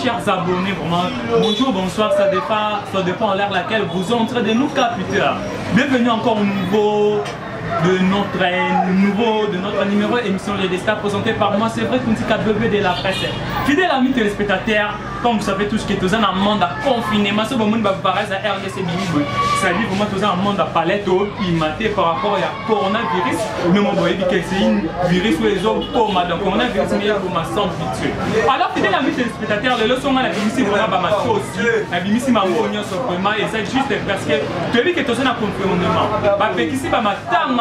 chers abonnés, vraiment, bonjour, bonsoir, ça dépend à l'heure laquelle vous êtes en train de nous capter. Bienvenue encore au niveau de notre numéro émission Les Destins présenté par moi, c'est vrai qu'on dit KBB de la presse. Fidèles amis téléspectateurs, comme vous savez tous que tous un monde à confinement, ce moment va paraître à RDC Bibi. Ça dit vraiment tous un monde à palette imaté par rapport à coronavirus. Mais mon boy dit que c'est un virus où les autres pour madame coronavirus mais pour ma santé habituée. Alors fidèles amis téléspectateurs, les leçons à la Bibi vraiment ba ma aussi. La Bibi si ma monia sur vraiment et c'est juste parce que tu dis que tous un confinement. Ba pe ici ba ma tanga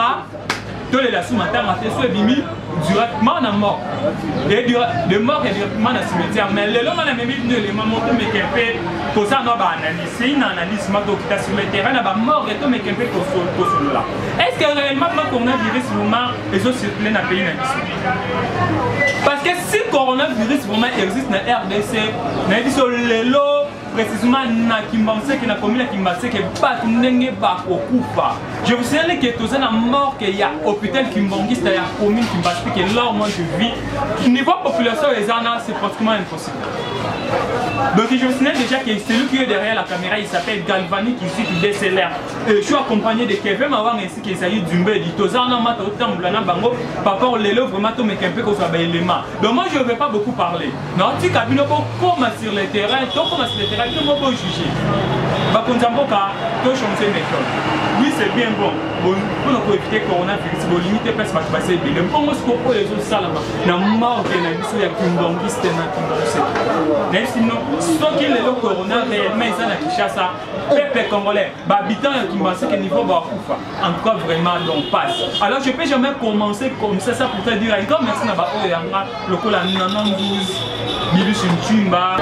tous les lassous matin soit bimi directement à mort et de mort et directement dans le cimetière mais le long on a même dit les mamans mais qu'un peu pour ça non bah analyse c'est une analyse ma donc qui sur le terrain là bah mort et tout mais qu'un peu pour là est-ce que réellement le coronavirus vraiment les autres circulent dans le pays parce que si le coronavirus vraiment existe dans la RDC mais dit sur les lots précisément na Kimbanse qui n'a commis la Kimbanse qui pas n'engé pas au coup pas. Je vous signale que tout ça n'a mort qu'il y a hôpital Kimbangis c'est la commune Kimbanse que là moi je vis niveau population les arnas c'est pratiquement impossible. Donc je vous signale déjà que celui qui est derrière la caméra il s'appelle Galvani qui est DSLR. Je suis accompagné de Kevin Mawang ainsi que Saïd Dumbe dit tout ça n'a pas autant blana bango par rapport les lots vraiment tout mais qu'un peu qu'on soit élément. Donc moi je ne vais pas beaucoup parler. Non tu cabine pour comment sur le terrain, donc comment sur le terrain que moi peux juger. Bakonzamboka, to changer méthode. Oui c'est bien bon. Pour éviter le coronavirus, pour limiter presque ma passé bien. Le bon ce qu'on peut les autres salama. Na mort que na biso ya Kimbangis tena Kimbangis. Mais sinon, ceux qui le corona réellement ils sont à Kinshasa, peuple congolais, habitant à Kimbangis que niveau va kufa. En tout cas vraiment donc passe. Alors je peux jamais commencer comme ça pour te dire encore merci na ba oyanga lokola 92 Bilus Nchimba.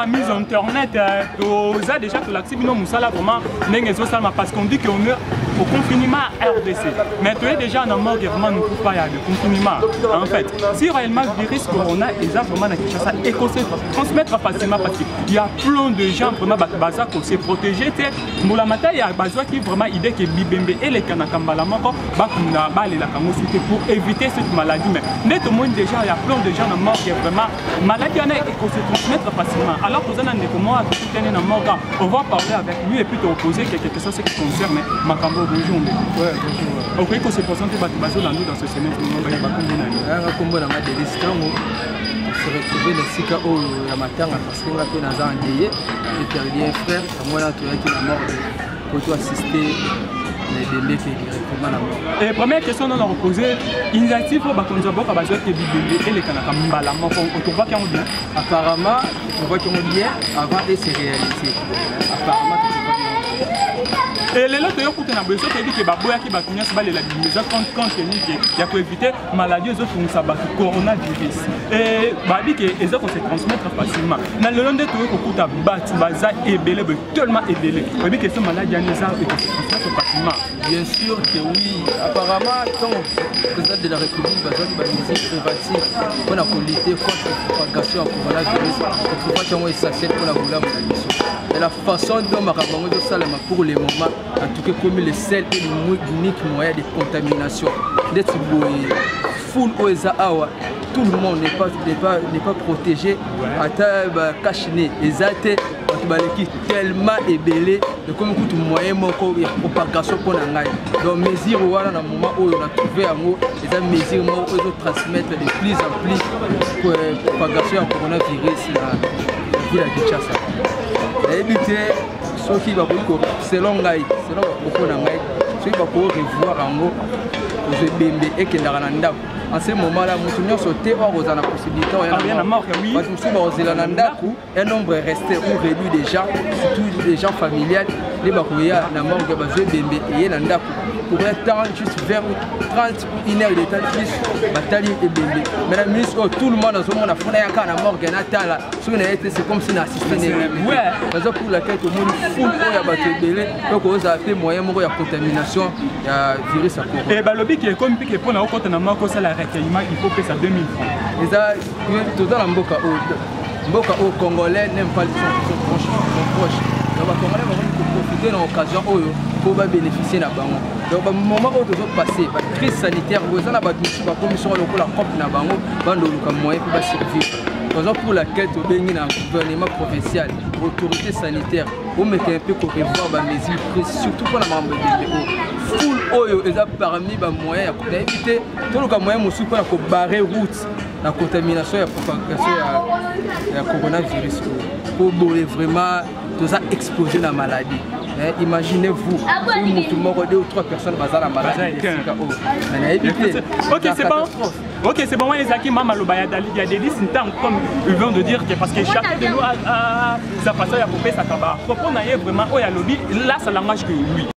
Mise internet, on a déjà que l'activité Moussala vraiment parce qu'on dit qu'on est au confinement RDC. Mais tu es déjà dans mort vraiment ne peut pas y avoir de confinement. En fait, si réellement le virus corona est vraiment dans Kinshasa et qu'on se transmettre facilement parce qu'il y a plein de gens vraiment qui se protéger. Moulamata il y a besoin qui vraiment idée que Bibembe et les Kanakambala pour éviter cette maladie. Mais tout le monde déjà il y a plein de gens dans mort qui est vraiment maladie et qu'on se transmettre facilement. Alors que vous avez comment on va parler avec lui et puis te poser quelque chose qui concerne Makambo. Bonjour. Ouais, bonjour. Ok, qu'on se présente dans ce semestre. Se retrouver dans ce cas où la matin parce qu'on a fait dans un endeuillé et perdu un frère, moi là tu as qui est mort pour toi assister les délais qui directement la mort. Et première question on a reposé initiative pour Bakonzabo à besoin que Bibembe et les Kanaka Mbala on trouve qu'ils ont bien. Apparemment on voit qu'ils ont bien avant de se réaliser. Apparemment et les autres qui ont besoin de dire que Baboya qui va tenir ce balai la division quand il y a pour éviter maladie aux autres qui ont coronavirus. Et Babi que les autres se transmettre facilement. Dans le long de tout le coup baza et belé tellement ébélé. Babi que ce maladie a les arbres et se transmettre facilement. Bien sûr que oui. Apparemment quand le président de la République va faire des mesures préventives pour la lutter contre la propagation du coronavirus. On trouve qu'ils ont essentiel pour la maladie. Et la façon dont Marabango de Salama pour le moment, en tout cas comme le seul et l'unique moyen de contamination. D'être full oeza awa tout le monde n'est pas protégé. Ata cachiné, ezate, baleki tellement ébélé de comme tout moyen moko ya propagation pour nangai. Donc mesure voilà dans moment où on a trouvé un mot, les mesures moko ils transmettre de plus en plus propagation du coronavirus dans la ville de Kinshasa. Et éviter ceux qui vont selon ngai, selon beaucoup nangai, ceux qui vont revoir en mot aux bembe et qui n'arrêtent en ce moment-là, nous avons sauté hors aux possibilité. Un nombre est resté ou réduit des gens, surtout des gens familiales. Les Bakoya, la mort de Bazoué Bembe et Nanda pour un temps juste vers 30 1 heure de temps plus Batali et Bembe. Mesdames et messieurs, tout le monde dans ce monde a fait un mort de Natal. C'est comme si on assistait. Parce que pour laquelle tout le monde fout à Bateli, donc on a fait moyen de contamination du virus à corona. Et Balobi qui est comme piqué pour nous quand on a marqué ça la recueillement, il faut payer ça 2000 francs. Et ça, tout dans la Mboka au Congolais n'aime pas les proches. Donc les Congolais vont profiter de l'occasion pour bénéficier de la banque. Donc au moment où nous avons passé la crise sanitaire, vous avez la commission de la COP na bango, bando luka moyen pour survivre. Raison pour laquelle tu as un gouvernement provincial, autorité sanitaire, pour mettre un peu pour revoir les mesures prises, surtout pour la membre de l'EO. Full oil, ils ont parmi les moyens d'éviter tout le moyen pour barrer route la contamination et la propagation du coronavirus. Pour vraiment exploser la maladie. Imaginez-vous, si vous avez 2 ou 3 personnes qui ont la maladie. Ok, c'est bon. Ok, c'est bon, les acquis, maman, il y a des listes comme ils viennent de dire que parce que chacun de nous a sa façon de couper sa cabane. Pour qu'on aille vraiment au Yalobi, là, ça l'engage que lui.